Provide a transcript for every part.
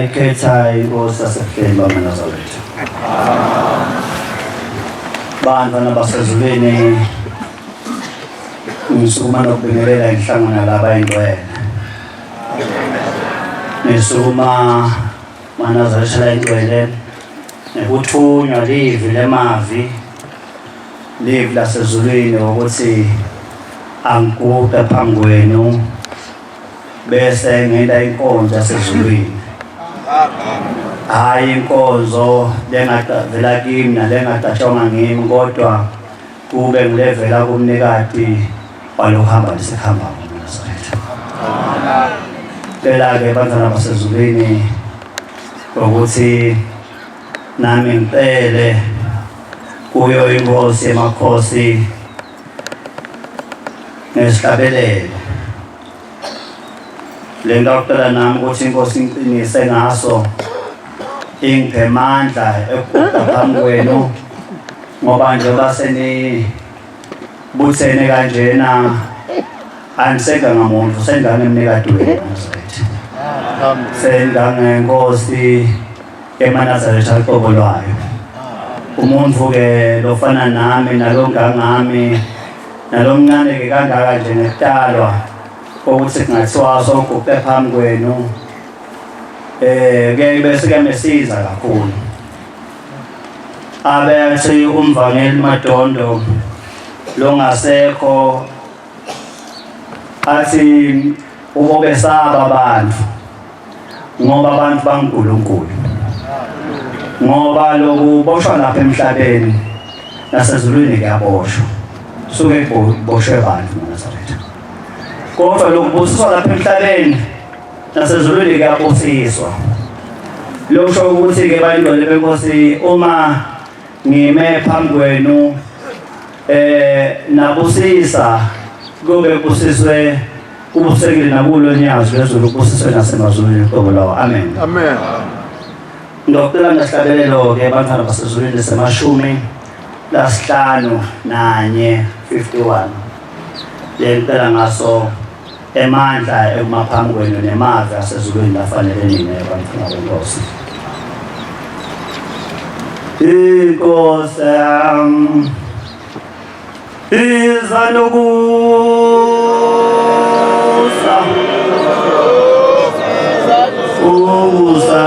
ayikhetha inkosi yasebuhleni bamaNazaretha. Bantwana basezulwini, ngisukuma nokubingelela inhlangano laba ayingcwele. Ngisukuma maNazaretha ayingcwele nekuthunywa livi lemavi, livi lasezulwini ukuthi angiguqe phambi kwenu bese ngenda inkonzo yasezulwini. Hayi inkonzo lengadavela kimi nalengadatshwanga ngimi, kodwa kube ngilevela kumnikati walokuhamba lesihamba kuNazaretha. Phela-ke bantwana basezulwini ukuthi nami ngicele kuyo inkosi yamakhosi ngesihlabelelo le nto akucela nami ukuthi inkosi ingiqinise ngaso, ingiphe amandla ekuguqa phambi kwenu, ngoba njengoba senibuthene kanjena anisengangamuntu, sengangemnikati wenu Nazaretha, sengangenkosi emaNazaretha qobo lwayo. Umuntu-ke lofana nami nalongangami nalomncane-ke kangaka nje nekutalwa ukuthi kungathiwa soguqe phambi kwenu, bese kuyamesiza kakhulu. Abethi umvangeli Madondo longasekho athi ubobesaba abantu ngoba abantu banguNkulunkulu, ngoba lokuboshwa lapha emhlabeni nasezulwini kuyaboshwa, suke kuboshwe abantu eNazaretha. Kodwa lokubusiswa lapha emhlabeni nasezulwini kuyabusiswa. Lokusho ukuthi-ke bayingcwele benkosi, uma ngime phambi kwenu nabusisa kube busiswe ubusekile nakulo nyazi lwezulu, busiswe nasemazulwini qobo lawo. Amen. Amen. Ngicela ngesihlabelelo-ke bantwana basezulwini semashumi lasihlanu nanye 51 ngicela ngaso emandla ekumaphambi kwenu nemavi asezulwini lafanele nina bantwana benkosi. Inkosi yami iza nokusa ukusa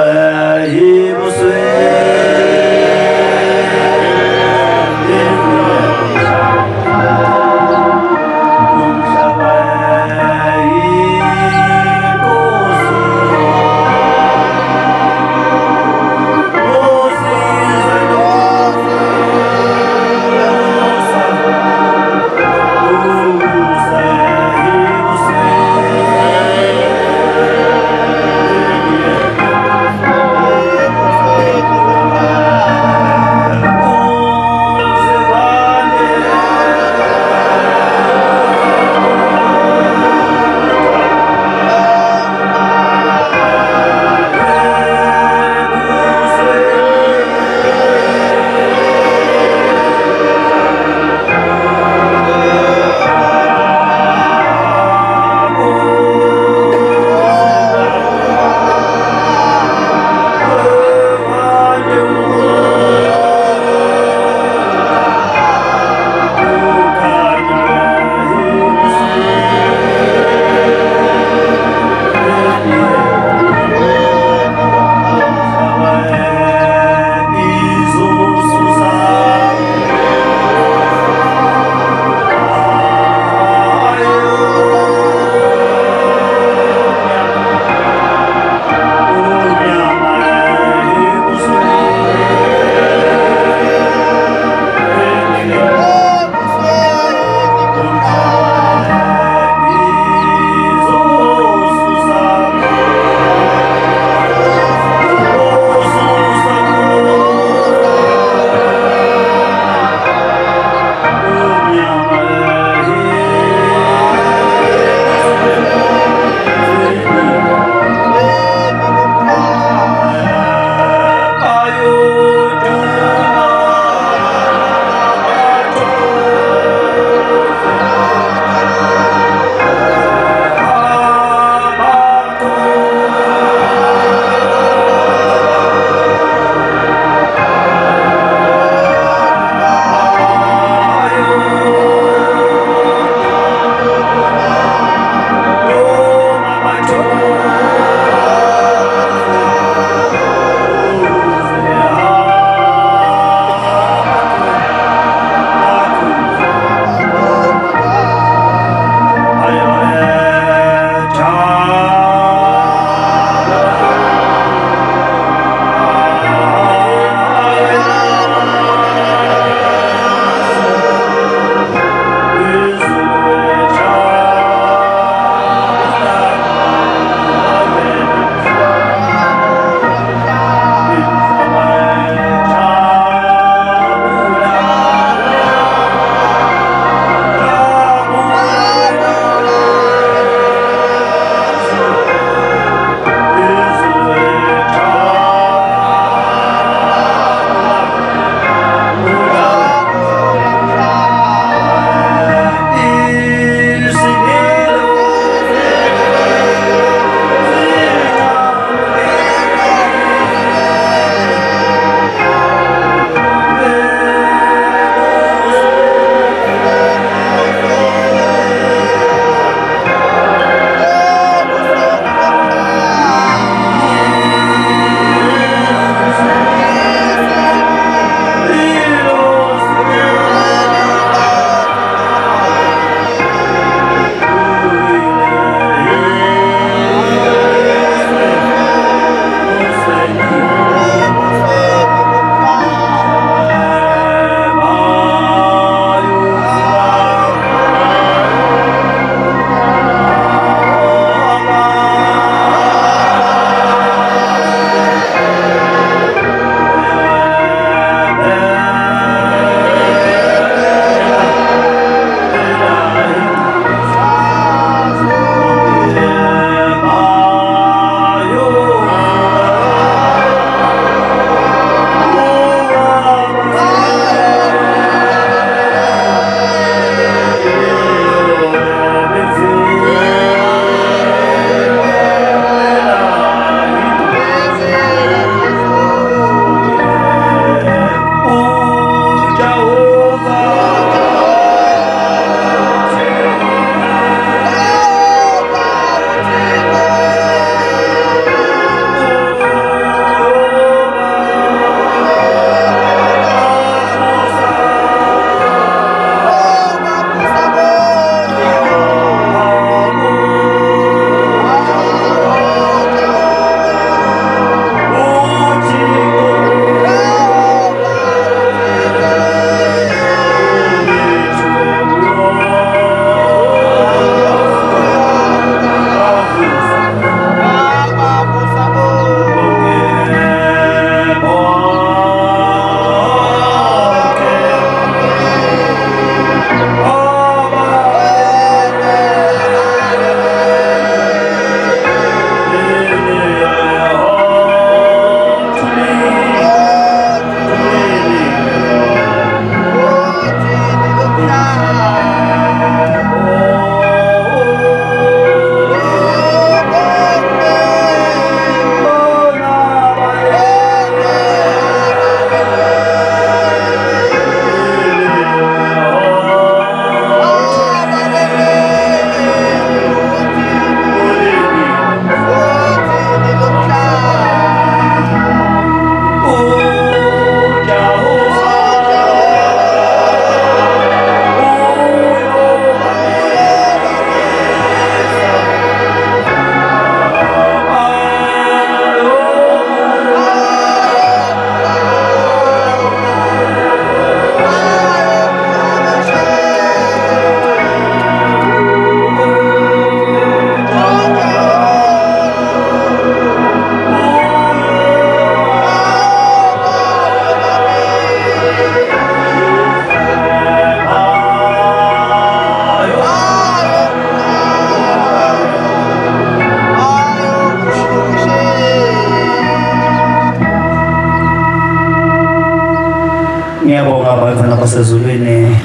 ngiyabonga abantwana basezulwini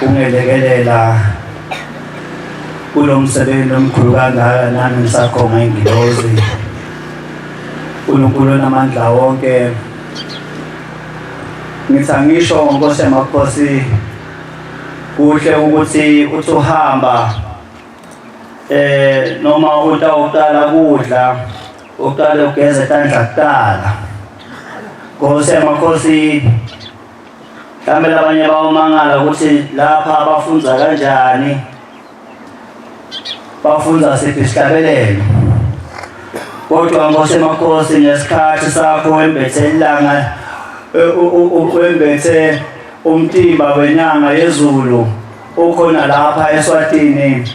ungelekelela kulo msebenzi omkhulu kangaka nami ngisakhonga ingilozi uNkulunkulu namandla wonke ngithi angisho Nkosi yamakhosi kuhle ukuthi uthi uhamba noma utawuqala kudla uqale ugeze tandla kuqala Nkosi yamakhosi mhlawumbe labanye bawumangala ukuthi lapha abafunza kanjani bafunza siphi isihlabelelo kodwa Nkosi yamakhosi ngesikhathi sakho wembethe ilanga wembethe umtimba wenyanga yezulu ukhona lapha eSwatini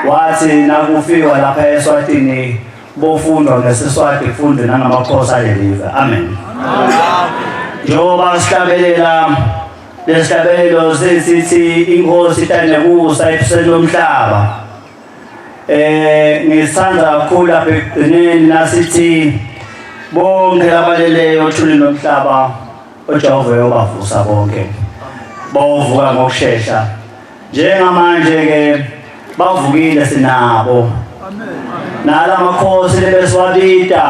wathi nakufika lapha eSwatini bofundwa ngesiswati kufundwe nangamakhosi alelive amen njengoba sihlabelela lesihlabelelo sithi inkosi itanekusa ebusweni lomhlaba ngisithanda kakhulu lapha ekugcineni nasithi bonke abaleleyo othulini lomhlaba uJehova uyobavusa bonke bavuka ngokusheshsha njengamanje ke bavukile sinabo nala makhosi lebesiwabita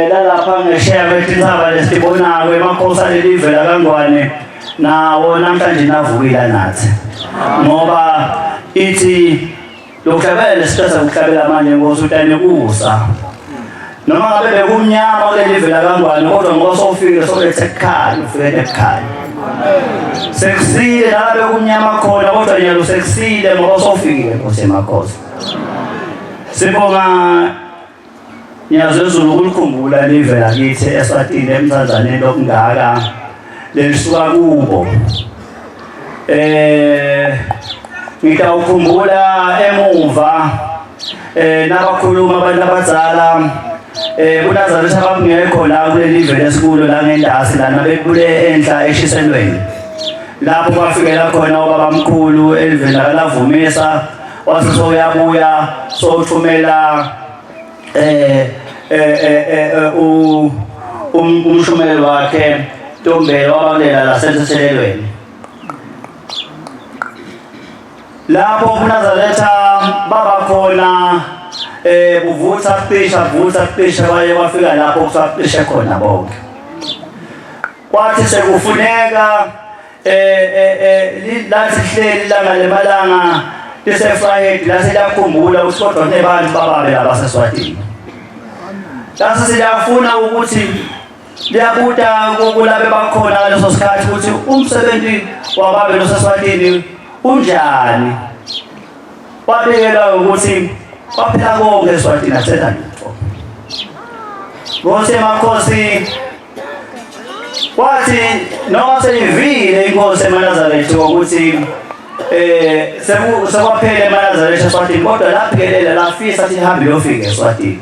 lalapha ngesheya bethu insaba lesibonako emakhosi alelive laKangwane nawo namhlanje navukile nathi ngoba ithi lokuhlabela sicela ukuhlabela manje Nkosi utanekusa noma ngabe bekumnyama kulelive laKangwane kodwa ngoba sofike solethe ekhaya ufike ekhaya sekusile la bekumnyama khona kodwa nyalo sekusile ngoba sofikile Nkosi yamakhosi sibonga Nyazezulu ukulikhumbula live lakithi eSwatini eMthanzaneni lokungaka lelisuka kubo ngitawukhumbula emuva nabakhuluma abantu abadala kuNazaretha abangekho la kulelive lesikulo la ngendasi lana bekule enhla eshiselweni lapho kwafikela khona ubabamkhulu eliveni laKalavumisa wase uyabuya sothumela umshumeli wakhe Ntombela wabalela lasenselelweni lapho kuNazaretha baba khona uvutha kucisha baye wafika lapho kusacishe khona bonke kwathi sekufuneka lathi hleli langa lemalanga lisefrayedi laselakhumbula ukuthi kodwa nebantu bababe labaseswatini lase siyafuna ukuthi liyabuta kulabe bakhona ngaleso sikhathi ukuthi umsebenzi wababe loseswatini unjani wabekela ukuthi baphela konke eSwatini asenza lutho Nkosi yamakhosi wathi noma seyivile inkosi eManazaretha ukuthi sekwaphela eManazaretha eSwatini kodwa laphekelela lafisa sihambe lofika eSwatini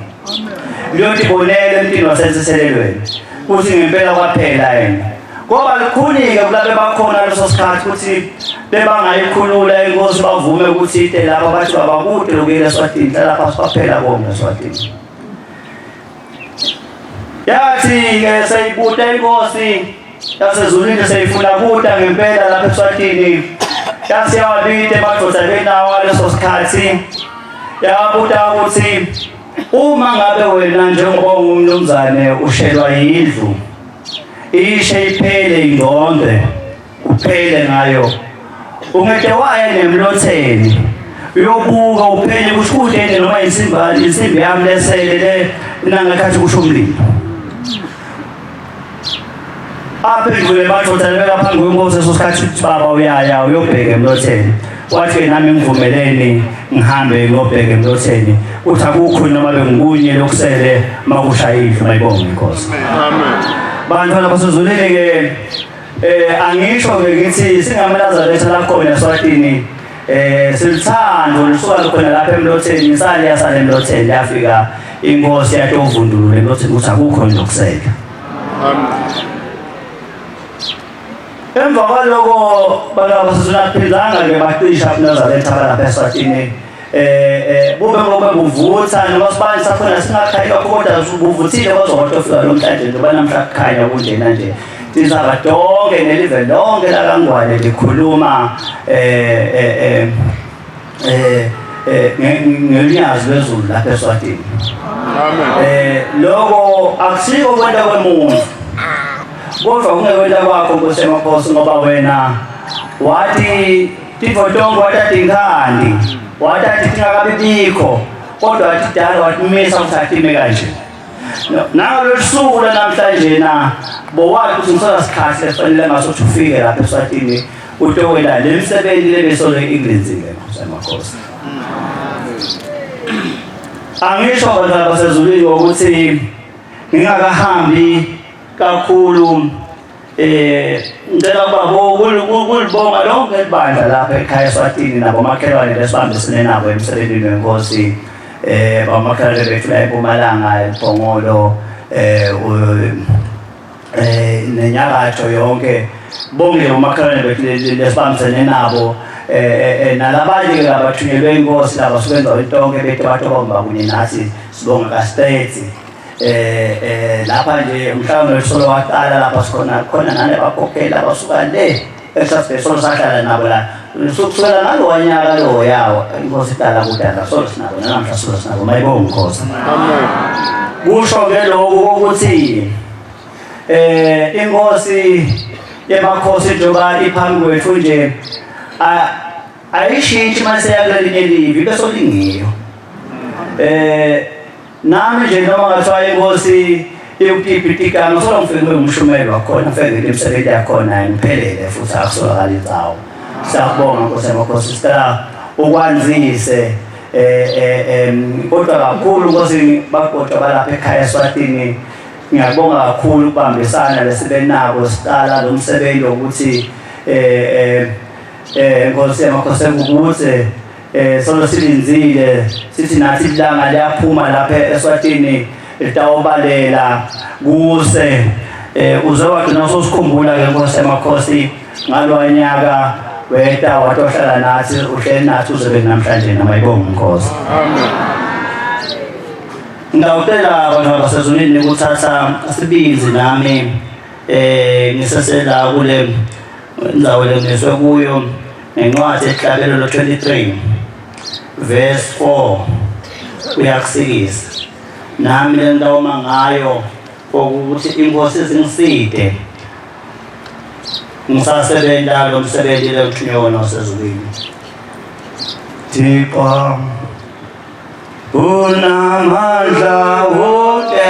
liyotibonela emntwini wasensiselelweni ukuthi ngempela kwaphela yena ngoba likhulike kulabe bakhona leso sikhathi ukuthi bebangayikhulula inkosi bavume ukuthi ite lapha bathi babakude lokuyela eSwatini lapha sibaphela konke eSwatini yathi ke seyibuta inkosi yasezulwini seyifuna kuda ngempela lapha eSwatini yasiyawabite madoda benawo leso sikhathi yabuta ukuthi uma ngabe wena njengoba ungumnumzane ushelwa yindlu ishe iphele ingqonde uphele ngayo ungeke waya nemlotheni uyobuka uphele kushudene noma insimbi yami lesele nangakhathi kusho umlilo aphendule madoda beka phambi kwenkosi lesosikhathi ukuthi baba uyaya uyobheka emlotheni wathi nami ngivumeleni ngihambe ngiyobheka emlotheni uthi akukho noma bengikunye lokusele makushayile mayibonge inkosi amen bantwana basezulwini ke angisho ke ngithi singaManazaretha la khona eSwatini silithando lisuka khona lapha emlotheni sale emlotheni yafika inkosi yathi ovundulule emlotheni ukuthi akukho lokusele amen emva kwaloko basezulaphilanga ke bacisha kuNazaretha lapha eSwatini bube buvutha noma sibani sakhona singakhaya kodwa ubuvuthile bazokufika lo mhlanje njengoba namhla kukhanya kunjena nje izaba donke nelive lonke la kaNgwane likhuluma ngelyazi lwezulu lapha eSwatini. Amen. Lokho akusiko kwenta kwemuntu. Kodwa ungekwenta kwakho Nkosi yamakhosi ngoba wena wathi tivotongo watatinkhandi watathi tingakabibikho kodwa wathi dala watimisa ukuthi atime kanje. Nalo lusuku namhlanje na bowathi ukuthi ngisona sikhathi lefanele ngasothi ufike lapha eSwatini utowela lemsebenzi lebesole ingilenzile Nkosi yamakhosi. Angisho abantu basezulwini ukuthi ngingakahambi kakhulu ngicela ukuba kulibonga lonke ibandla lapha ekhaya eSwatini nabo makhelwane lesibambisene nabo emsebenzini wenkosi bamakhelwane bethu la eMpumalanga eBhongolo nenyakatho yonke bonke umakhelwane bethu lesibambisene nabo nalabanye abathunyelwe inkosi laba sibenza intonke bethu bathokomba kunye nathi sibonga kaState lapha nje mhlawumbe lesolo waqala lapha khona nane bakhokhela basuka le esasibesolo sahlala nabo la kusukela ngalo wanyaka lo yawo inkosi idala kudala solo sinabo namhla solo sinabo mayibonge inkosi. Amen. Kusho ke lokho ukuthi inkosi yemakhosi njengoba iphambi kwethu nje ayishintshi mase yakulelinye livi bese lingiyo. Nami nje noma ngathiwa inkosi yokuphiphitika ngisolo ngifike ngumshumeli wakhona ngifike ngemsebenzi yakhona ngiphelele futhi akusolakala inzawo. Siyabonga Nkosi yamakhosi sicela ukwanzise kodwa kakhulu Nkosi bagodwa balapha ekhaya eSwatini ngiyabonga kakhulu ukubambisana lesibenako siqala lo msebenzi ukuthi Nkosi yamakhosi ukuthi solo silinzile sithi nathi ilanga liyaphuma lapha eSwatini litawubalela kuse uzowathi nasosikhumbula ke Nkosi yamakhosi ngalwanyaka weta watohlala nathi uhleli nathi uzobe namhlanje namayibonge inkosi. Amen. Ngawucela abantu basezulwini ukuthatha sibizi nami ngisasela kule indzawo lengiswe kuyo ngencwadi ehlabelelo 23 verse 4 kuya-6 nami le ndawo mangayo ukuthi inkosi zingiside ngisasebenza lo msebenzi lekuthunywa osezulwini. Thixo unamandla wonke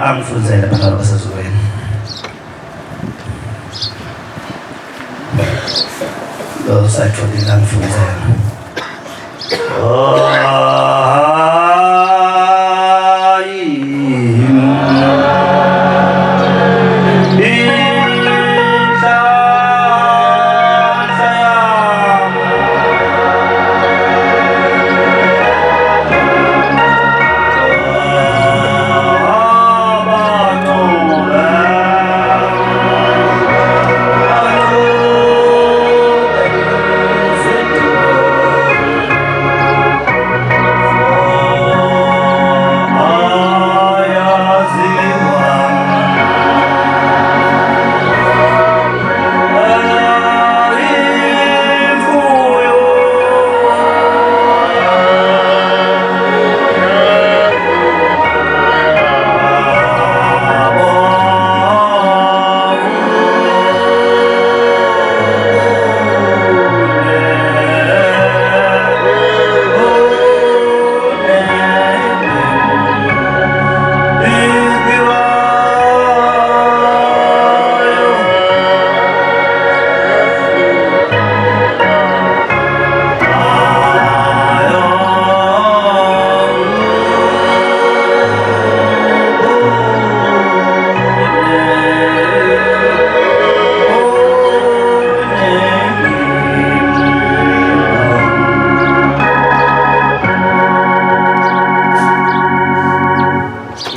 angifuzele phakathi basezulwini. Lo sayitholile angifuzele.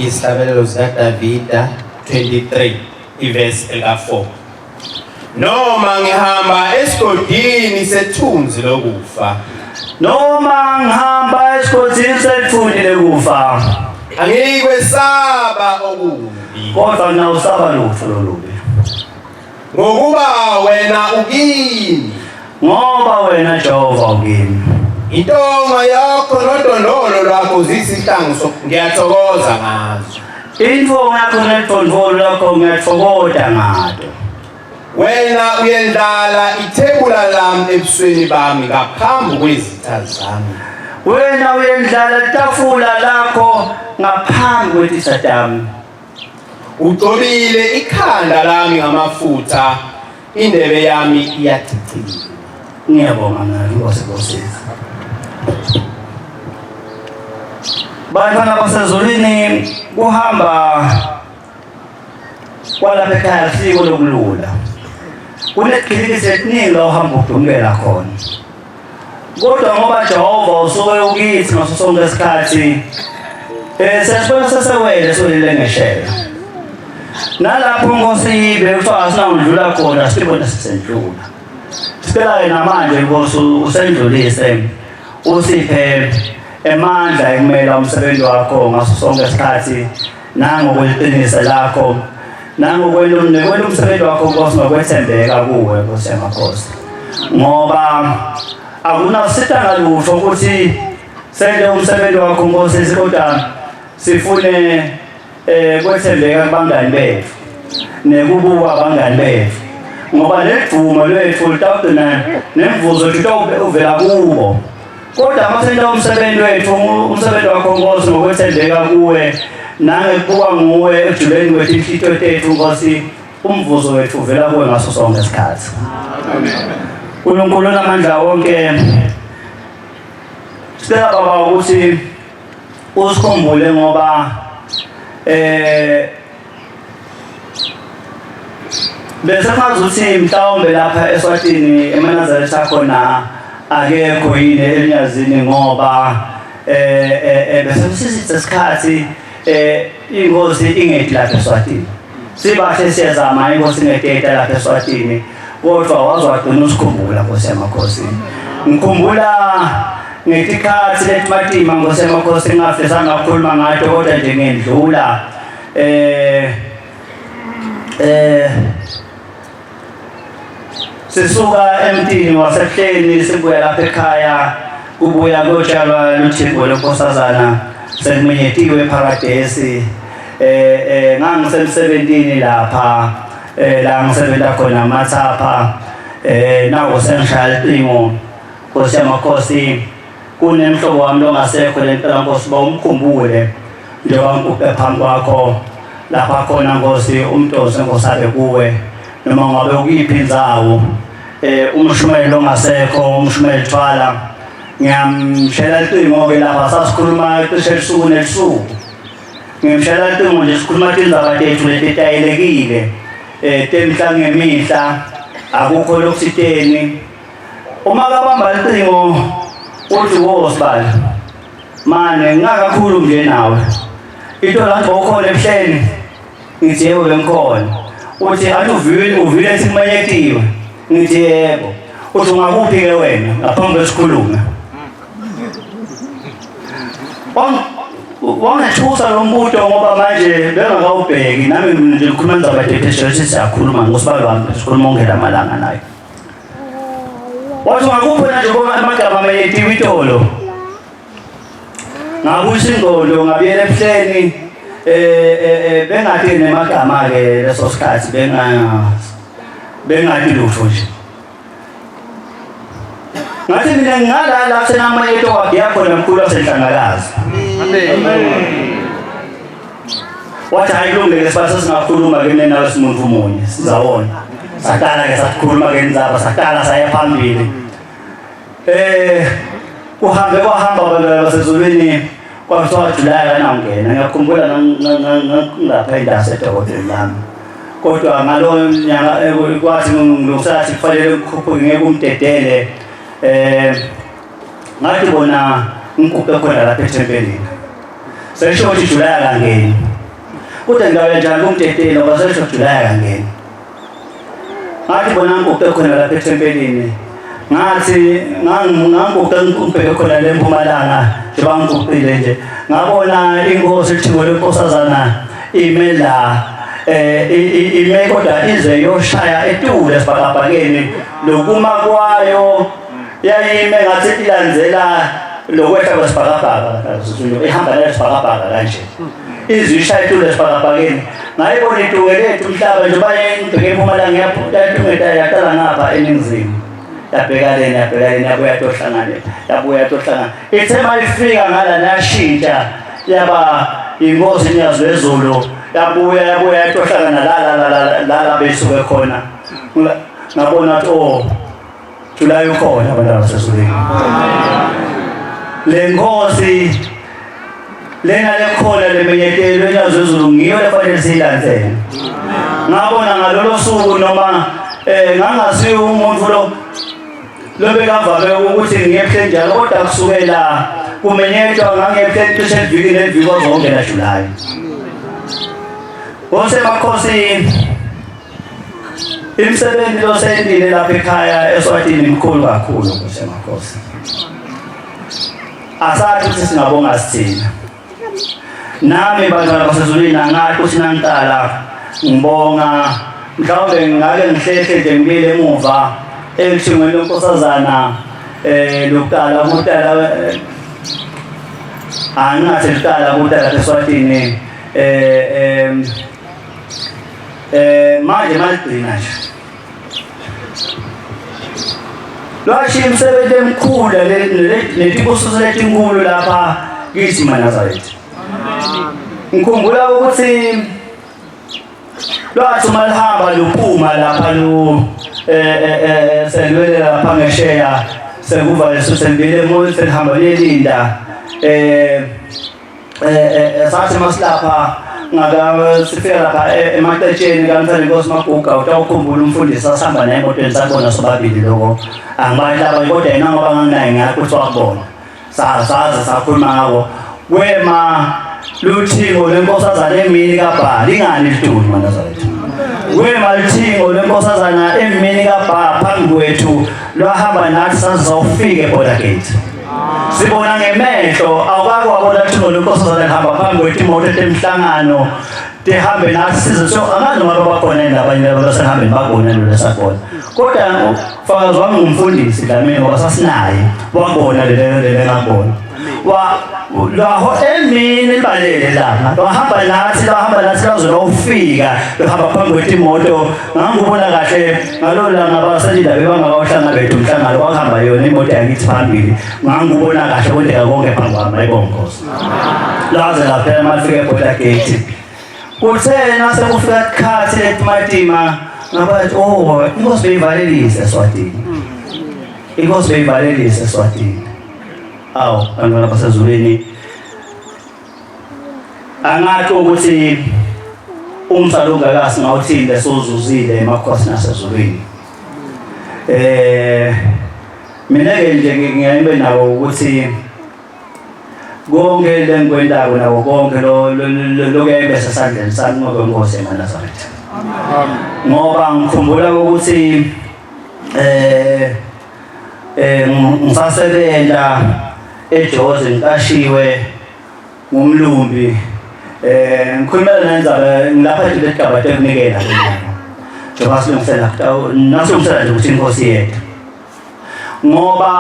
isihlabelelo sikaDavida 23 iverse elika4. Noma ngihamba esigodini sethunzi lokufa, noma ngihamba esigodini sethunzi lokufa, angikwesaba okubi, kodwa ngawusaba lutho lolubi, ngokuba wena ukimi, ngoba wena Jehova ukimi. intonga yakho nodondolo lwakho zisihlangu ngiyathokoza ngazo. Intonga yakho nedondolo lakho ngiyathokoza ngazo. Wena uyendlala ithebula lami ebusweni bami ngaphambi kwezitha zami. Wena uyendlala itafula lakho ngaphambi kwezitha zami. Ugcobile ikhanda lami ngamafutha, indebe yami iyachicile. Ngiyabonga ngani Nkosi. Bantwana basezulwini kuhamba kwalapha ekhaya siko lokulula. Kunezikhilikithi eziningi la uhamba udumela khona. Kodwa ngoba Jehova usuke ukithi ngaso sonke isikhathi, sesibona sesewele solile ngeshela. Nalapho Nkosi ibe kuthiwa asinawudlula khona sibona sisendlula. Sicela namanje Nkosi usendlulise, usiphe emandla ekumela umsebenzi wakho ngaso sonke isikhathi, nangokweqiniso lakho, nangokwena umsebenzi wakho Nkosi ngokwethembeka kuwe Nkosi yamakhosi. Ngoba akunasithanga lutho ukuthi senze umsebenzi wakho Nkosi, kodwa sifune kwethembeka kubangani bethu nekubuka abangani bethu, ngoba levumo lwethu litawugcina nemvuzo uvela kubo. Kodwa masenza umsebenzi wethu, umsebenzi wakho Nkosi ngokwethembeka kuwe nangekubuka nguwe ekujuleni kwethu inhlithiyo yethu Nkosi, umvuzo wethu uvela kuwe ngaso sonke isikhathi. uNkulunkulu onamandla wonke, sicela Baba ukuthi usikhumbule ngoba bese ngazi ukuthi mhlawumbe lapha eSwatini eManazaretha sakhona akekho yini elinyazini, ngoba bese sisithi isikhathi inkosi ingedi lapha eSwatini. Sibahle siyazama inkosi ingedeta lapha eSwatini, kodwa wazwagcina usikhumbula Nkosi yamakhosi. Ngikhumbula ngetikhathi letimatima Nkosi yamakhosi ngingafisanga ukukhuluma ngato, kodwa nje ngendlula sisuka emntini wasehleni sibuya lapha ekhaya, kubuya kotshalwa luthimbo lenkosazana sekumenyetiwe ePharadesi. Ngangisemsebentini lapha la ngisebenza khona Mathapha, nawo sengishaya icingo Nkosi yamakhosi, kunemhlobo wami longasekho lempela Nkosi, bawumkhumbule njengoba ngikuphe phambi kwakho lapha khona Nkosi, umntosi Nkosi abe kuwe noma ngabe ukuyiphi indzawo. Umshumeli ongasekho, umshumeli Thwala, ngiyamshela icingo-ke lapha sasikhuluma cishe elisuku nelisuku. Ngimshela icingo nje sikhuluma tindzaba tethu letitayelekile, temihla ngemihla, akukho lokusiteni. Uma kabamba icingo uthi wo Sibali, mane ngingakakhulu nje nawe, into lanto ukhona ebuhleni. Ngithi yebo bengikhona. Uthi athi uvile simenyetiwe. Ngithi yebo. Uthi ungakuphi-ke wena ngaphambi kwesikhuluma? Wangethusa lo mbuto ngoba manje bengakawubheki, nami nje ngikhuluma indzaba tethu siyakhuluma ngosibali wami, sikhuluma ongela amalanga naye. Wathi ungakuphi nje amagama amenyetiwe itolo? Ngabusa ingqondo ngabuyela ebuhleni, bengathi nemagama-ke leso sikhathi bengathi lutho nje. Ngathi mina ngingalala kusenamanyetho wakhe yakhona mkhulu wasenhlangalakazi. Wathi hayi kulungile sibase singakhuluma-ke mina nawe simuntu munye sizawona. Saqala-ke sakhuluma-ke indzaba, saqala saya phambili. Kwahamba abantu basezulwini kwathiwa July kanawungena. Ngiyakhumbula ngapha indasi edokoteleni lami, kodwa ngalo nyaka kwathi ngilungisathi kufanele ngikhuphuke ngeke umdedele. Ngathi bona ngikuphe khona lapha ethempelini. Sesho ukuthi July akangeni. kodwa ngiyawenzana kumtetelo kwasesho July kangena ngathi bona ngikuqe khona lapha ethempelini ngathi ngangikuqe ngibheke khona le Mpumalanga njengoba ngikuqile nje ngabona inkosi ithingwe lenkosazana imela ime kodwa ize yoshaya etule esibhakabhakeni lokuma kwayo yayime ngathi ilandzela lokwehla kwesibhakabhaka ihamba nesibhakabhaka kanje izishaya etule esibhakabhakeni ngayibona ituke lethu umhlaba nje bayengibheke eMpumalanga yaphumeta yaqala ngapha eningizimu yabheka leni yabuya tohlangana ithe mayifika ngala nashintsha yaba inkosi inyazwezulu yabuya tohlangana la besuke khona ngabona ukuthi July ukhona abantu abasezulwini le nkosi lena lekhona lemenyetelo enyazwezulu ngiyo lefanele siyilandzele ngabona ngalolo suku noma ngangasiyo umuntu lobekavame ukuthi ngiyehle njalo kodwa kusukela kumenyetwa ngangehle cishe iviki neviki ozongena July Ngosemakhosi imisebenzi losendile lapha ekhaya eSwatini mkhulu kakhulu ngosemakhosi asathi ukuthi singabonga sithina nami bantwana basezulwini angathi ukuthi nangicala ngibonga mhlawumbe ngake ngihlehle nje ngibile emuva elishingweni lenkosazana lokuqala umntana angathi liqala umntana eSwatini manje maligcina nje lwashi imisebenzi emkhulu netibusiso letinkulu lapha kithi eNazaretha ngikhumbula ukuthi lwathi uma lihamba luphuma lapha selwele lapha ngesheya sekuva lesosembile emoyeni selihamba lelinda sathi masilapha sifika lapha ematetsheni kaMthani Nkosi Maguga utawukhumbula umfundisi asihamba naye emotweni sabona sobabili lokho angibathi laba kodwa yena ngoba nganginaye ngakho ukuthi wakubona saze sakhuluma ngako wema luthingo lenkosazana emini kaBhali ingani lituli maNazaretha wema luthingo lenkosazana emini kaBhali phambi kwethu lwahamba nathi sazofika eBorder Gate sibona ngemehlo awukake wabona luthingo lenkosazana lihamba phambi kwethu imoto emhlangano tehambe nathi size so angazi noma bakhona endabanye abasehambeni babona lo lesakona kodwa fakazi wami ngumfundisi Dlamini ngoba sasinaye wabona le ngabona laho emini libalele lapha wahamba nathi kaze lofikalohamba phambi kwethu imoto ngangubona kahle ngalolanga abasalindaba bangawuhlanga bethu umhlangano wahamba yona imoto yakithi phambili ngangubona kahle kwendeka konke phambi kwami ayibongozi laze lapha mafika eBorder Gate kuthena sekufika ikhathi letimatima ngabathi inkosi beyivalelise eSwatini inkosi beyivalelise eSwatini awu bantwana basezulwini angathi ukuthi umsalo ongakasi ngawuthinde sozuzile emakhosi nasezulwini mina-ke nje ngiyayibe nabo ukuthi konke lengikwendayo nako konke lokuyayibesa esandleni sami ngokwenkosi eNazaretha ngoba ngikhumbula ukuthi ngisasebenza eJozi ngiqashiwe ngumlumbi ngikhulumela nenzaba ngilapha nje lesigaba tekunikela njengoba silungisela nasilungisela nje ukuthi inkosi yethu ngoba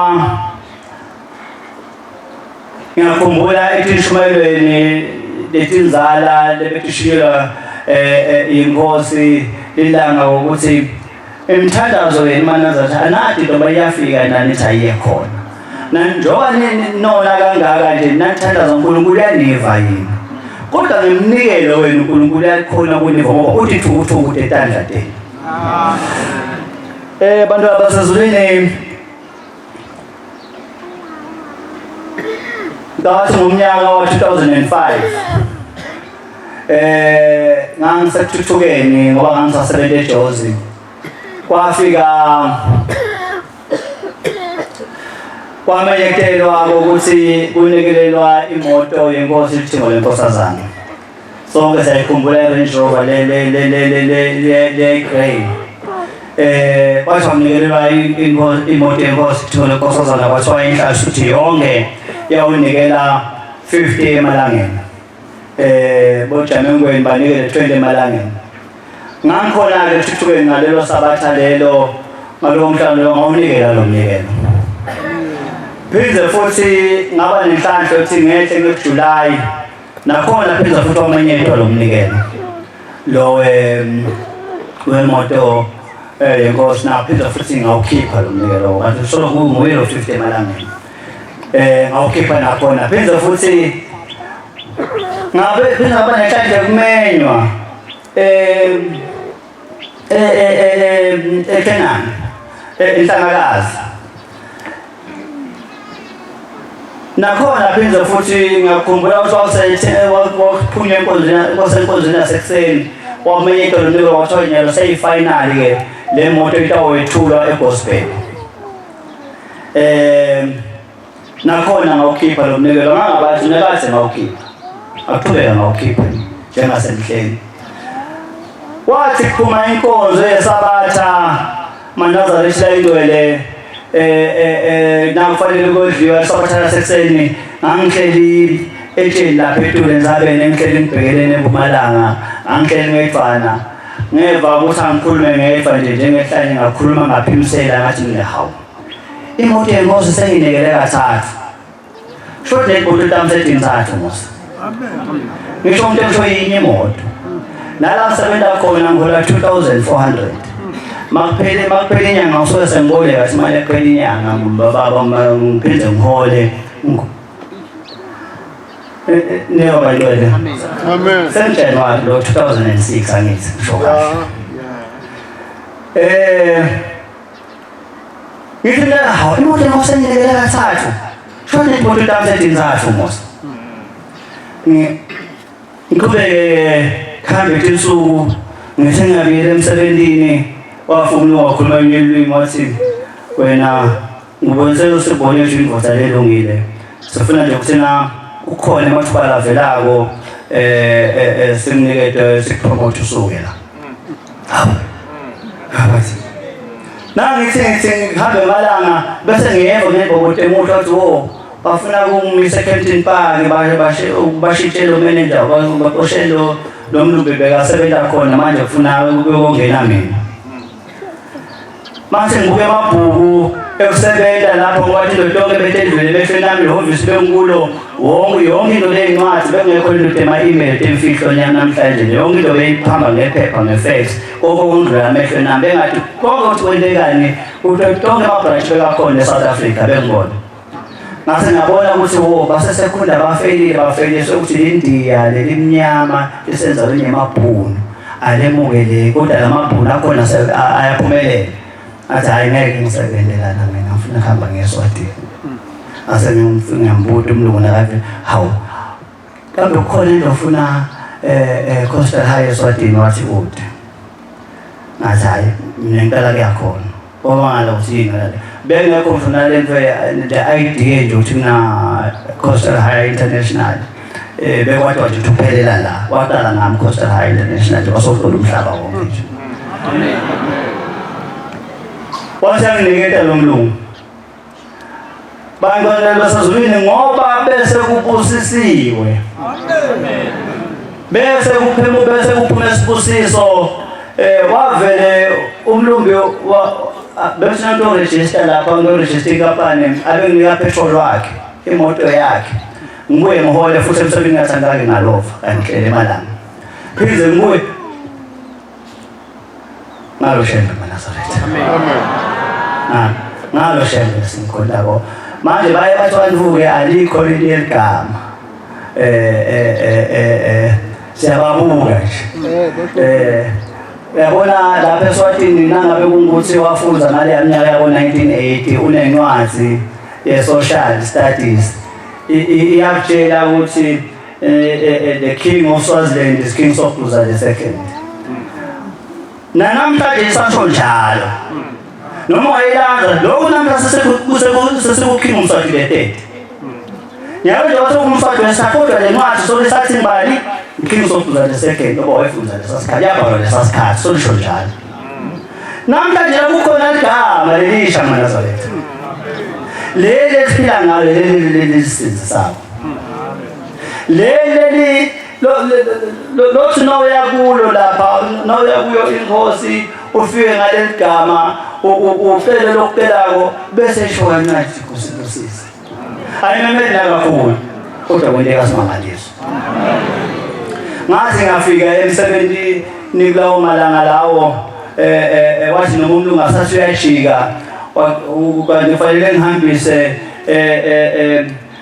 ngiyakhumbula etishumayelweni letinzala lebetishiyelwa inkosi ilanga ukuthi imthandazo yenu maNazaretha anathi noma iyafika nanithi ayiye khona nanjoba nona kangaka nje nathandaza uNkulunkulu uyaniva yini kodwa ngemnikelo wenu uNkulunkulu uyakhona kuniva ngoba uthi thukuthuku tetandlateni bantu abasezulwini ngathi ngomnyaka wa 2005 ngangisethuthukeni ngoba ngangisasebenza eJozi kwafika kwamenyetelwa ukuthi kunikelelwa imoto yenkosi Luthingo lenkosazana sonke siyayikhumbula i-Range Rover le grey. Bathi wamnikelelwa imoto yenkosi kuthiwa lenkosazana kwathiwa inhlahla ukuthi yonke yawunikela 50 emalangeni. Bojamengweni banikele 20 emalangeni. Ngangikhona-ke Thuthukeni ngalelo sabatha lelo ngalowo mhlangano lo ngawunikela lo mnikelo. Phinde futhi ngaba nenhlanhla ukuthi ngehle ngoJulayi nakhona phinde futhi wamenyethwa lo mnikelo. Lo wemoto yenkosi naphinde futhi ngawukhipha lo mnikelo kanti solo nguye lo 50 emalangeni. Ngawukhipha nakhona phinde futhi ngabe phinde ngaba nenhlanhla kumenywa eKenani inhlangakazi nakhona phinde futhi ngiyakhumbula ukuthi waphunywa enkonzweni yasekuseni wamenyeka lo mnikelo wathiwa nyalo seyifinali-ke le moto itawethulwa eGospel. Nakhona ngawukhipha lo mnikelo ngangabathi nekaze ngawukhipha aqhubeka ngawukhipha njengasemhleni. Wathi kuphuma inkonzo yesabatha Manazareth layindwele nakufanele kodliwa sabatha lasekuseni ngangihleli etsheni lapha eTule Ndzabeni ngihleli ngibhekelene eMpumalanga angihleli ngedvana ngeva ukuthi angikhulume ngedva nje njengehlanye ngakhuluma ngaphimisela ngathi ngihawu imoto yenkosi senginikele kathathu short imoto tamsedini zathu mos ngisho umuntu esho yinye imoto nala sebenza khona ngihola 2400 makuphele inyanga usuke sengiboleka imali ephela inyanga baba ngiphinde ngihole Neo balwele. Amen. January 2006 angithi ngisho kahle. Ngithi hawo imoto engosenginikela kathathu. Shone imoto tamsedini zathu mos. Ngikubeke khambe insuku ngisengabiyele emsebenzini wafuna ukukhuluma ngelimi wathi wena ngibonise usibone nje indoda lelungile. Sifuna nje ukuthina ukhona amathuba lavelako simnikede sipromote usukela. Habathi. Nangithi ngihambe malanga bese ngiyeva ngebhokothi emuhle wathi wo bafuna ukungisa eCampton Park bashitshele umanager baboshelo lo mlumbe bekasebenza khona manje ufuna ukuyongena mina. Manje ngibuke amabhuku ekusebenza lapho kwathi lonke betendlule behle nami ihhovisi benkulo yonke into leyincwadi bengekho into ema-email emfihlo namhlanje yonke into beyiphamba ngephepha ngefax kokondlula amehlo nami bengathi konke ukuthi kwentekani ukuthi tonke amabranch bekakhona eSouth Africa bengibona. Ngase ngabona ukuthi basesekhunda bafelile sokuthi leNdiya lelimnyama lisenza kwenye amabhunu alemukele kodwa lamabhunu akhona ayaphumelela. Athi hayi ngeke ngisebenzelana mina ngifuna ukuhamba ngeSwatini. Ase ngiyambuza umlungu nakathi hawu kambe ukhona into ofuna Coastal High eSwatini wathi kude. Ngathi hayi mina ngicela kuyakhona. Ngala ukuthi ngala bengekho ngifuna lento the idea nje ukuthi mina Coastal High International bekwathi wathi uphelela la waqala ngami Coastal High International wasofuna umhlaba wonke nje. Amen. Wasanginiketa lo mlungu. Bangcwele sazulwini ngoba bese kubusisiwe. Amen. Bese kuphume isibusiso wavele umlumbi bese nto register lapha ngo-register inkampani abenginika petrol wakhe imoto yakhe ngibuye ngihole futhi emsebenzini ngathandake ngalova kangihlele emalanga phinde ngibuye ngalo shembe Nazareth. Amen. Ngalo shembe singikhondako manje baye bathi wanivuke alikho leli gama siyababuka nje uyabona lapha eSwatini nangabe kungukuthi wafunza ngale minyaka yabo 1980 unencwadi ye-social studies iyakutshela ukuthi the king of Swaziland is King Sobhuza II. Nanamhlanje isasho njalo noma wayelanza lokhu namhlanje sesekuking uMswati III. Nyawe nje wathi uMswati wesithathu kodwa le ncwadi sokusathi imbali King sofuza lesecond oba wayefunza lesasikhathi yabhalwa lesasikhathi solisho njalo namhlanje kukhona igama lelisha maNazaretha leli esiphila ngalo leli sisizisako leli lothi nawuya kulo lapha nawuya kuyo inkosi ufike ngaleli gama ucele lokucelako bese esho ncathi kusisi ayimemeli nakakhulu kodwa kwenteka simangaliso ngathi ngafika emsebentini kulawo malanga lawo wathi noma umuntu ungasathi uyajika kufanele ngihambise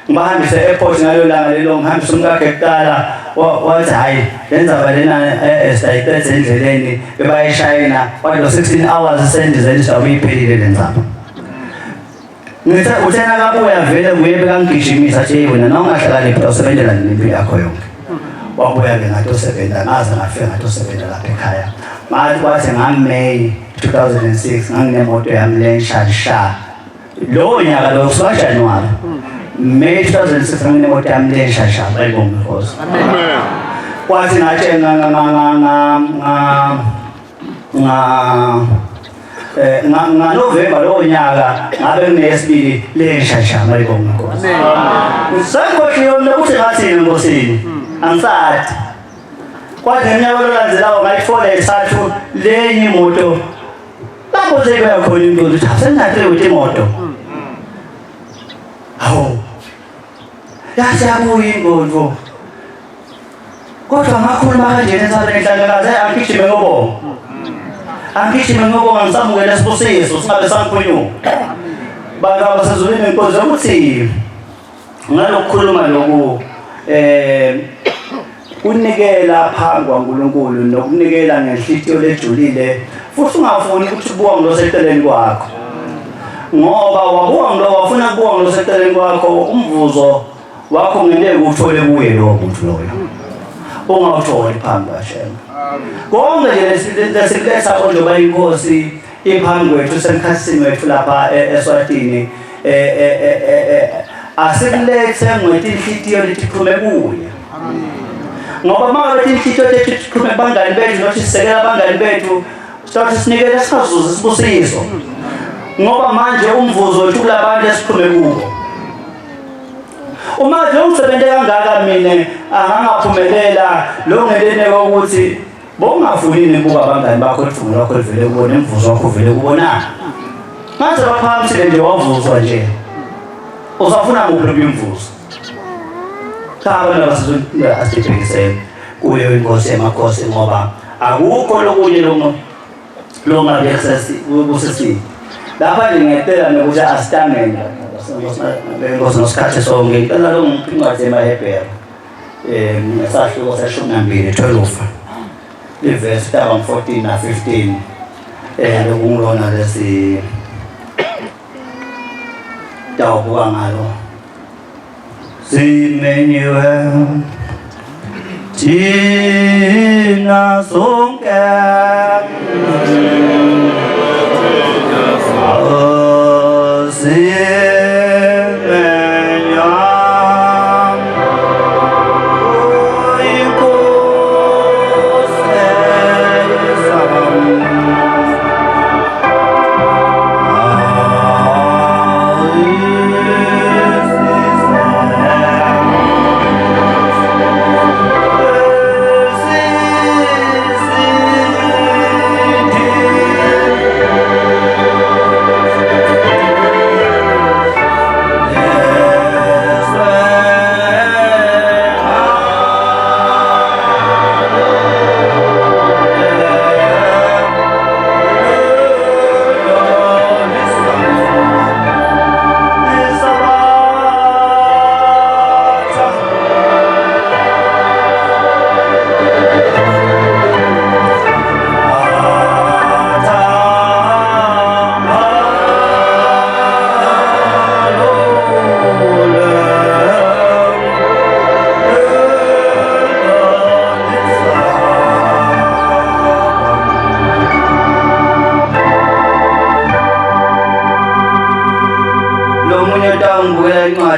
ngibahambise airport ngalo langa lelo ngihambise umkakhe kuqala wathi hayi lenzaba lena esayithethe endleleni bebayeshayina wathi lo 16 hours sendizeni sawuyiphelile lenzaba ngithi uthena kabuya vele nguye bekangigijimisa nje wena nawungahlakaniphi usebenzela nempilo yakho yonke wabuya-ke ngathi ngaze ngafika ngathi usebenza lapha ekhaya ngathi kwathi ngaMay 2006 nganginemoto yami le nshalisha lowo nyaka lo kusuka January May 2006 nganginemoto yami le nshalisha bayibonga inkosi kwathi ngathi November lowo nyaka ngabe nginesibili le nshalisha bayibonga inkosi ngisakhohliwe lokuthi ngathini enkosini angisathi kwathi ngeminyaka olandelayo ngayithola esathu lenye imoto lapho sekaya khona into ukuthi asenahle ukuthi imoto hawo yasabuya ingodo kodwa ngakhuluma kanje nesabeni enhlanakazi angigijime ngobonga ngisamukela isibusiso singabe sangiphunyuka bantu abasezulwini inkosi ukuthi ngalokukhuluma lokhu unikela phambi kwaNkulunkulu nokunikela ngenhliziyo lejulile futhi ungafuni ukuthi ubonge lo seceleni kwakho ngoba wabonga lo wafuna ukubonga lo seceleni kwakho umvuzo wakho ngeke uthole kuye lo muntu loyo ungawutholi phambi kaShembe konke nje lesiletha konjoba inkosi iphambi kwethu semkhathini wethu lapha eSwatini asikulethe ngwethinhliziyo lithiphume kuye ngoba manje inhliziyo lethu sikhulume bangani bethu nothi sisekela abangani bethu sithi sinikele sisazuza isibusiso ngoba manje umvuzo wethu kulabantu esikhulume kubo uma nje umsebenze kangaka mina angangaphumelela lo ngelene ukuthi bongafuni nikuba abangani bakho ifundo lakho livele kubona imvuzo wakho vele kubona manje baphambisile nje wavuzwa nje uzafuna nguphi imvuzo abana basibhekise kuyo inkosi emakhosi ngoba akukho lokunye longabeksesi kusisi lapha ngicela nokuthi asitamenda benkosi nosikhathi sonke ngicela lo ngiphinqathe eMahebhere ngesahluko se12 12 iverse 14 na 15 lokungilona lesi dawubuka ngalo simenyiwe thina sonke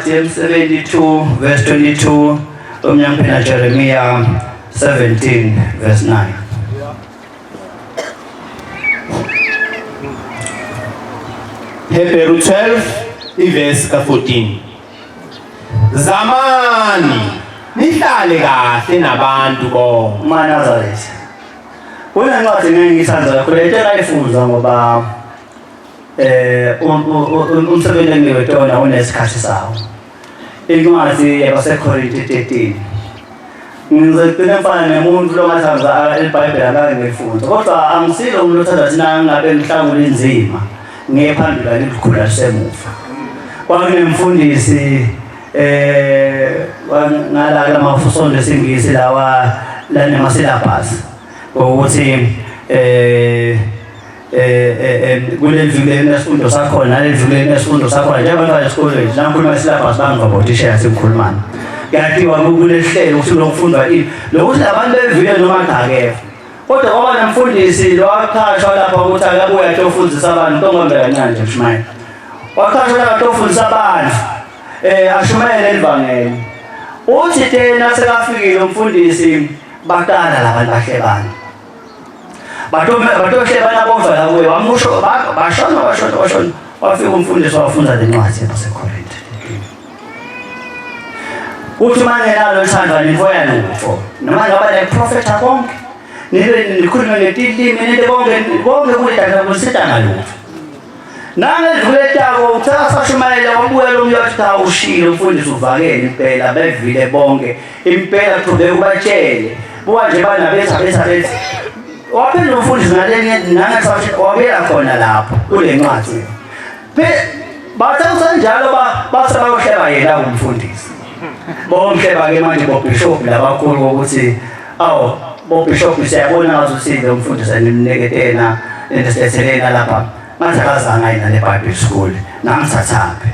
James 72 verse 22 umnyangphela Jeremiah 17 verse 9. Hebrew 12 ivesi ka-14. Zamani nihlale kahle nabantu bonke. MaNazaretha. Kunencwadi engiyithanda kakhulu engayifunda ngoba umsebenzi engiwetona unesikhathi sawo. Incwadi yabaseKorinte 13. Ngizogcina mfana nemuntu longathanza iBhayibheli akangifunda. Kodwa angisilo umuntu othanda thina ngabe ngihlangula inzima. Ngephambili alikhula semuva. Kwakunemfundisi ngala mafusonto esingisi lawa lana syllabus ukuthi kulevile nesifundo sakho nalevile nesifundo sakho njengoba esikoleni nakhuluma isyllabus bangabotishela sikhulumana kanti wakulehlelo ukuthi lokufundwa ini lokuthi abantu bevile noma ngakekho kodwa ngoba nemfundisi lowakhashwa lapha ukuthi akabuya ayofundisa abantu tongombela kancane nje mshumayela wakhashwa lapha ayofundisa abantu ashumayele elivangeli uthi tena sekafikile umfundisi baqala labantu bahlebana batohlebana bovala kuye wamusho bashona wafika umfundisi wafunza lencwadi yabaseKorinte uthi manje nalo lithandwa nifoya lufo noma ngaba neprofeta konke nikhulume ngetilimi nento konke kulidala kusitanga lutho nangendluletako uthasashumayela wabuya lo mntu athi ushilo umfundisi uvakele impela bevile bonke impela qhubeka ubatshele buka nje banabetha waphendula umfundisi ngalenye nangathi wabuyela khona lapho kule ncwadi bathatha base bayohleba yena umfundisi bomhleba-ke manje bobhishophu labakhulu ukuthi bobhishophu siyabona ngathi usile umfundisi animneketena enesilethelena lapha manje akazange ayina le-Bible school nangisathambe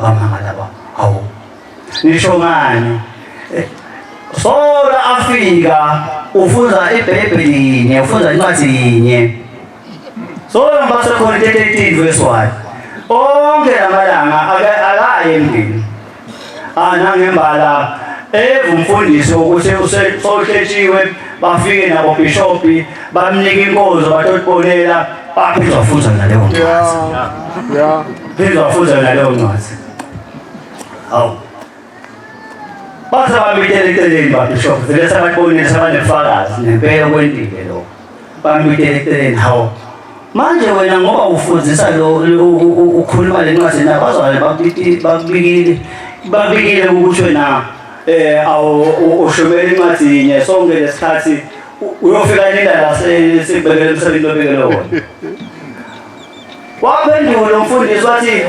bamangala nisho ngani sola afika ufunza iBhayibheli linye ufunza incwadi yinye sola ngabaseKorinte 13 verse 1 onke lamalanga akaye emndini nangembala umfundisi ukuthi sohletshiwe bafike nabo bishophi bamnika inkonzo batotibonela baphinde wafunza naleyo ncwadi phinde wafunza naleyo ncwadi base bambitele eceleni babishophi vele sababonile sabanefakazi nempela kwentile lo bambitele eceleni manje wena ngoba ufundzisa lo ukhuluma le ncwadi na bazwane babikile ukuthi wena ushumela incwadi yinye sonke lesikhathi uyofika nina la sikubekele emsebenzini obekele wona waphendula umfundisi wathi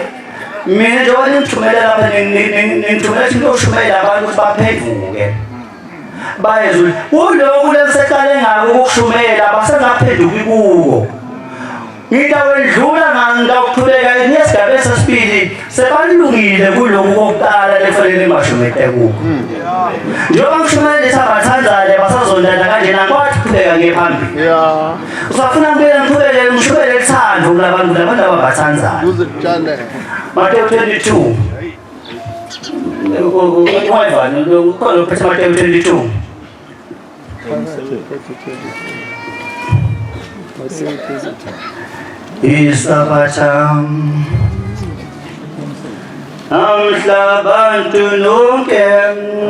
mina njengoba ningithumele lapha ningithumela ukuthi ngiyoshumela abantu ukuthi baphenduke bayezwe kulokhu leseqale ngako ukukushumela basengaphenduki kuko ngitawendlula ngawuqhubeka nesigaba sesibili sebalungile kulokhu kokuqala lefanele bashumete kuko njengoba ngishumele sabathanzane basazondana kanjena kwathi qhubeka ngephambili usafuna ngiqhubeke ngishumele ithando kulabantu ababathanzana Matthew 22 ukhona uphethe Matthew 22 Isabacham Amhlabantu nonke Amhlabantu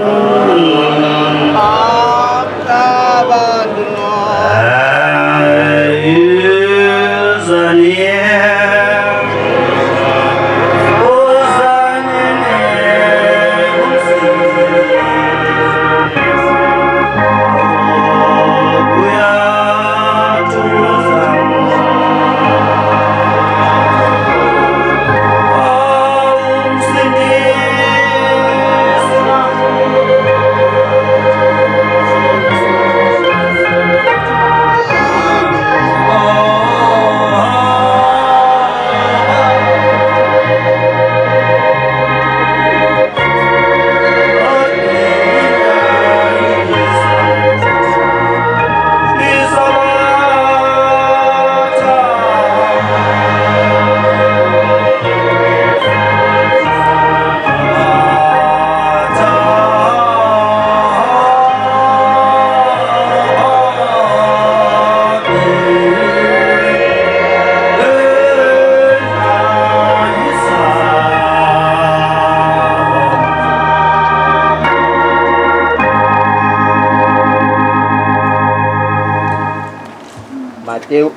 Mateyu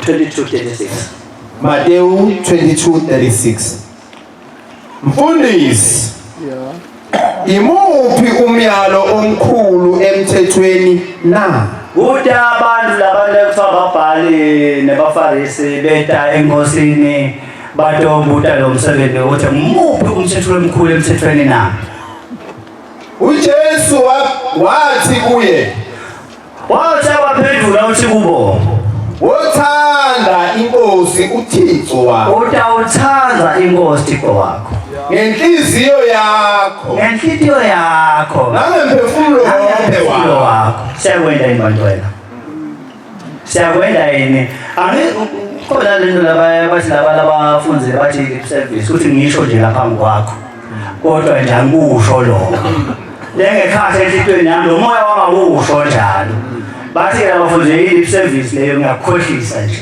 22:36. Mateyu 22:36. Mfundisi, imuphi umyalo omkhulu emthethweni na? Kuthi abantu labantu ababhali nebafarisi beta enkosini batombuta lo msebenzi ukuthi muphi umthetho omkhulu emthethweni na? uJesu wathi kuye, Wathi waphendula uthi kubo, wothanda inkosi uThixo wakho utawuthanda inkosi Thixo wakho ngenhliziyo yakho ngenhliziyo yakho nangemphefumulo nangemphefumulo wakho. Siyakwenza yini bantwana? Siyakwenza yini? Khona lento bathi labafundi bathi lip service ukuthi ngisho nje laphambi kwakho kodwa nje angikusho lokho. Lengekhathi enhlitweni yami lo moya wangawusho njalo. Bathi abafundi lip service leyo ngiyakukhohlisa nje.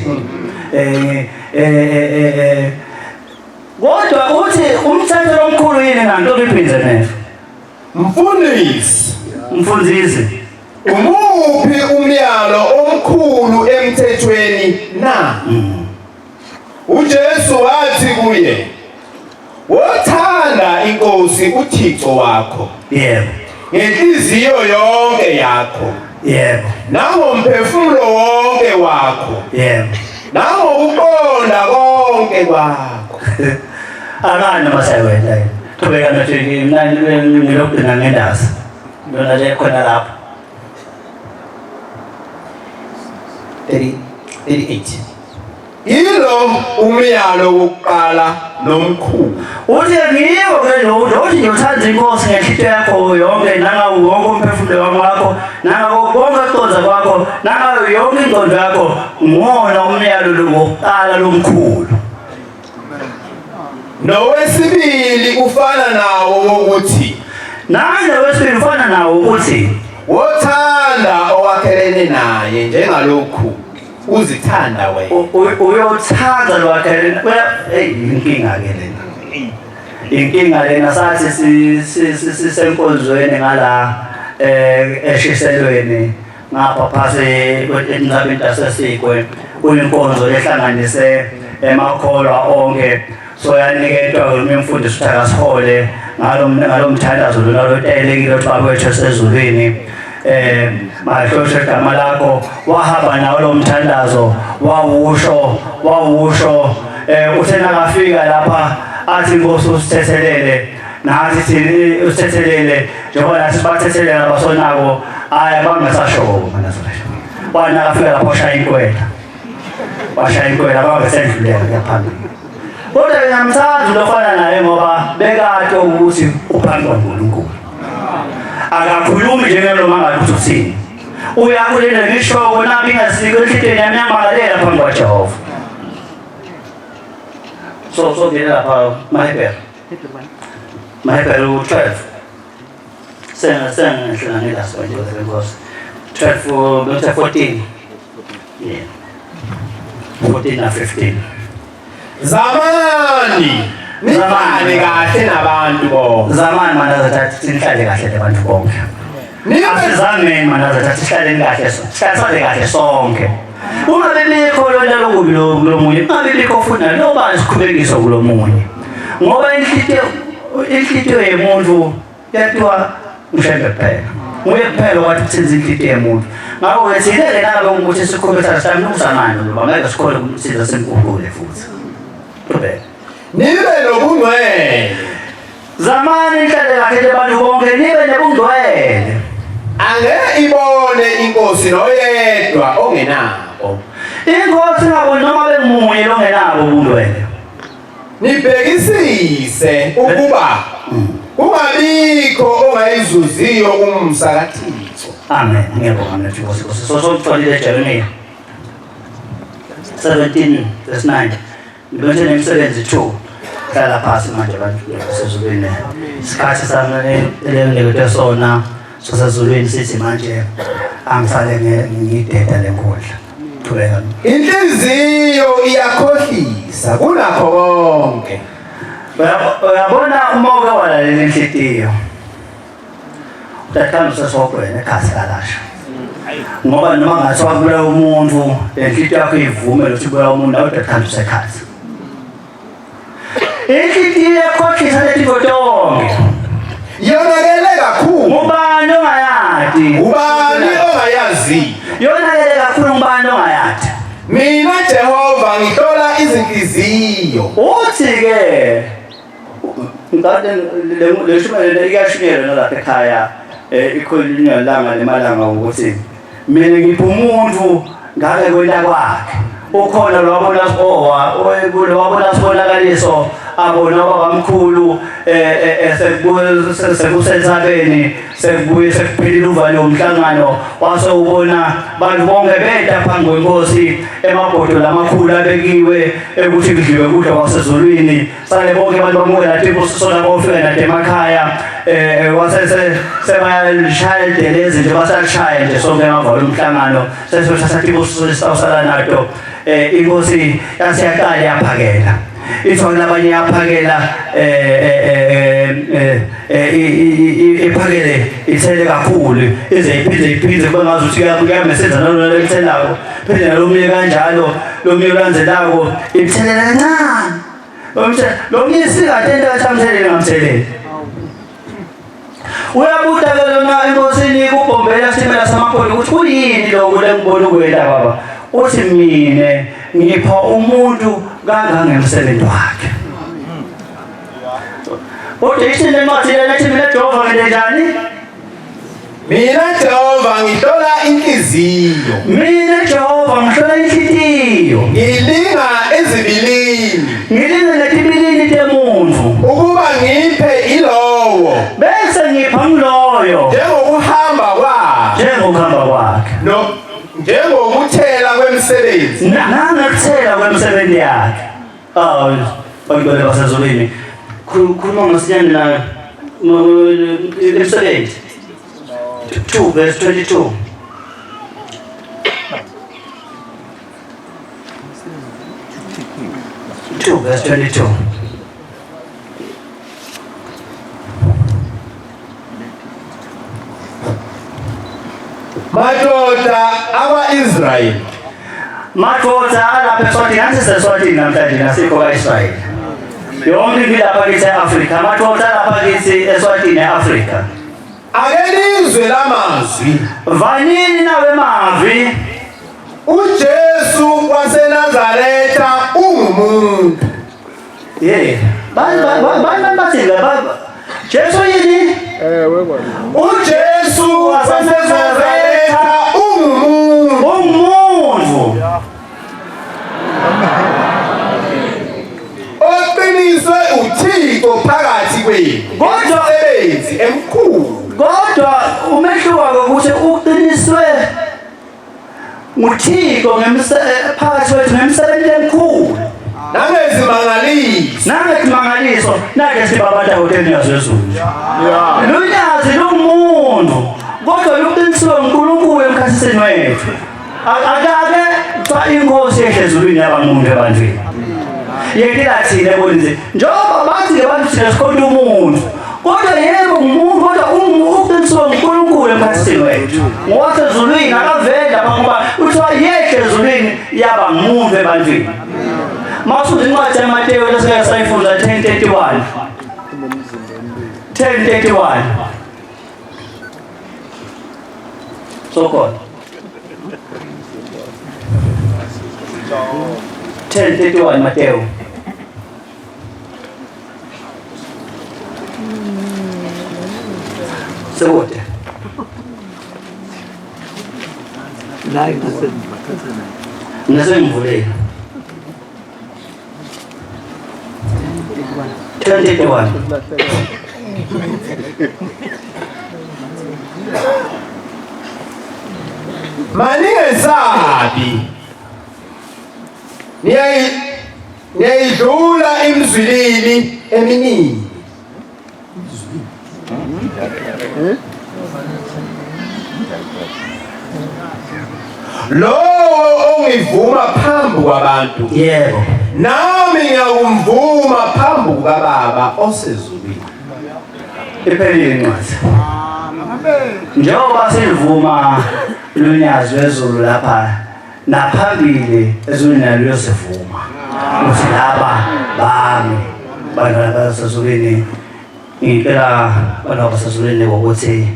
Kodwa uthi umthetho omkhulu yini nanto liphindze nefu. Mfundisi. Umuphi umyalo omkhulu emthethweni na? uJesu wathi kuye, wothanda inkosi uThixo wakho Yebo. ngenhliziyo yonke yakho Yebo. nangomphefumulo wonke wakho Yebo. nangokuqonda konke kwakho. Akani masayawenda yini. Qhubeka nathi ngilokugcina ngendazi. Lona le khona lapho. 38. Ilo umyalo wokuqala nomkhulu. Uthi ngiyo ke lo uthi uthanda inkosi ngenhliziyo yakho yonke nangawo wonke umphefumulo wakho nangawo konke ukuconza kwakho nangawo yonke ingqondo yakho ngona umyalo lo wokuqala lomkhulu. Nowesibili ufana nawo wokuthi Nanje wesibili ufana nawo ukuthi wothanda owakhelene naye njengalokhu uzithanda wena. Uyothanda lwakhe inkinga ke lena. Inkinga lena sathi sisenkonzweni ngala eshiselweni ngapha phasi enqabeni yaseSikwe kunenkonzo ehlanganise emakholwa onke so yaniketwa umfundisi uThakasihole ngalomthandazo lona lotelekile ukuthi babethu esezulwini mahloshe igama lakho wahamba nawo lo mthandazo wawusho uthena kafika lapha athi inkosi usithethelele nathi thini usithethelele njengoba nathi sibathethelela abasonako haya bangasasho mana sasho wana kafika lapho shaya inkwela bangasendlulela yaphambili. Kodwa ngiyamthanda lofana naye ngoba bekade ukuthi uphambi kwaNkulunkulu. Akakhulumi njengelo mangathi uthini. Uyakulela ngisho kona bingasiko enhlitweni yami yamakalela phambi kwaJehova. So ngena lapha Mahebher 12. Senga ngila sonke ngoba 12 14. Yeah. 14 na 15. Zamani nibane kahle nabantu bonke. Zamani mana zathathi sihlale kahle nabantu bonke. Asizameni mana zathathi sihlale kahle sihlale kahle sonke. Uma bebikho lona lokubi lo munye, uma bebikho futhi nobani siqhubekiswa kulo munye. Ngoba inhlitiyo yemuntu yathiwa mshembe kuphela. Nguye kuphela wathi kusenza inhlitiyo yemuntu. Ngakho ke silele nabe ukuthi sikhometa sami uzamani ngoba ngeke sikhole kumsiza senkukule futhi. Nibe nobungcwele. Zamani inhlale kahle abantu bonke nibe nebungcwele. Angeke ibone inkosi noyedwa ongenabo. Inkosi ngabo noma bengumunye longenabo ubungcwele. Nibhekisise ukuba kungabikho ongayizuziyo umsa kaThixo. Amen. Ngiyabonga mfowethu Nkosi. So mfundile Jeremiah 17:9. Ngibona nemsebenzi 2. Hlala phansi manje abantu sezulwini. Isikhathi sami elengekwe sona sasezulwini sithi manje angisale ngideda lenkundla. Thuleka. Inhliziyo iyakhohlisa kunakho konke. Uyabona uma uke walalela inhlitiyo. Utathamisa sokwenza ekhasi kalasha. ngoba noma ngathiwa kubulawa umuntu lenhlitiyo yakho ivumele ukuthi kubulawa umuntu nawe udakhanda usekhathi inhlitiyo yakhohlisa lezinto zonke yonakele kakhulu ubani ongayadi ubani ongayazi yonakele kakhulu ubani ongayadi mina Jehova ngihlola izinhliziyo uthi-ke ngade leshumayela iyashunyelwa nalapha ekhaya ikhulunywa langa lemalanga ukuthi mina ngipha umuntu ngake kwenta kwakhe ukhona lo wabona sibonakaliso abona babamkhulu sekusentabeni sekubuye sekuphelile uvalo womhlangano wase ubona bantu bonke beda phambi kwenkosi emabhodo lamakhulu abekiwe ukuthi kudliwe kudla kwasezulwini sale bonke abantu bamukela tipo sisona bofika nade emakhaya sebayalishaya idelezi nje basalishaya nje sonke emavalo omhlangano sesothatha tipo sisawusala nato inkosi yasiyaqala yaphakela ithona labanye yaphakela iphakele ithele kakhulu ize iphinde bangazi ukuthi kuyamesenza nalo lethelayo phinde nalomunye kanjalo lomunye ulandzelako ithelela kancane lomunye sikade into athamthelele ngamthelele uyabuta-ke lona enkosini kubhombela sitimela samakholi ukuthi kuyini lokhu lengibona ukwela baba uthi mine ngipha umuntu kangangemsebenzi wakhe udishini encwadi lena ethi mina Jehova ngente njani mina Jehova ngihlola inhliziyo mina Jehova ngihlola inhlitiyo ngilinga ezibilini ngilinga netibilini temuntu ukuba ngiphe ilowo bese ngipha ngiloyo njengokuhamba kwakhe njengokuthela kwemisebenzi nangakuthela kwemisebenzi yakhe bakubele basezulwini khuluma ngosinyani la imisebenzi 2 verse 22 2 verse 22 madoda akwa-Israyeli madoda alapha eSwatini asiseswatini namhlanje nasikho kwa-Israyeli yonke ngilapha kithi e-Afrika madoda alapha kithi eSwatini e-Afrika ake lizwe lamazwi vanini nawe mavi uJesu waseNazaretha ungumuntu bathina Jesu yini uJesu waseNazaretha umuntu oqiniswe uThixo phakathi kwenu ngomsebenzi emkhulu kodwa umehluko ukuthi uqiniswe uThixo phakathi kwethu ngemsebenzi emkhulu nangezimangaliso nake sibabata hoteli yaZezulu lunyazi lumuntu kodwa luqiniswe uNkulunkulu emkhasiseni wethu akake xa inkosi ehlezulwini yabantu ebantwini yekela thina ebonize njengoba bathi abantu thina sikhonda umuntu kodwa yebo umuntu kodwa uqiniswe uNkulunkulu emkhasiseni wethu ngowasezulwini akavela ngoba uthiwa yehle ezulwini yaba ngumuntu ebantwini masuthi incwadi yaMateyu lesike sayifunda 10:31 sokhona 10:31 Mateyu sekude nasengivuleni 10:31 maningesabi niyayidlula imizwilini eminingi lowo ongivuma phambi kwabantu yebo nami ngiyakumvuma phambi kukaBaba osezulwini iphelile incwadi njengoba silivuma lunyazi lwezulu lapha naphambili ezulwini nalo luyosivuma ukuthi laba bami bantwana basezulwini. Ngicela bantwana basezulwini ukuthi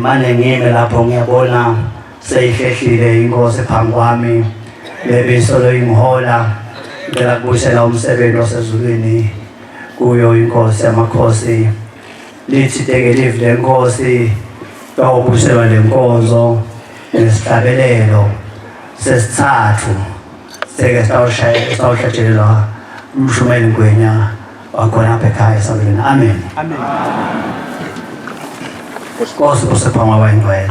manje ngime lapho ngiyabona seyihlehlile inkosi phambi kwami lebisolo ingihola. Ngicela kubuyisela umsebenzi wasezulwini kuyo inkosi yamakhosi. Lithi teke live lenkosi bawobuselwa lenkonzo nesihlabelelo sesithathu seke sitawuhlatshelelwa umshumeli Ngwenya wakhona apha ekhaya esabelweni. Amen. Amen. Nkosi usephambi kwabayingcwele.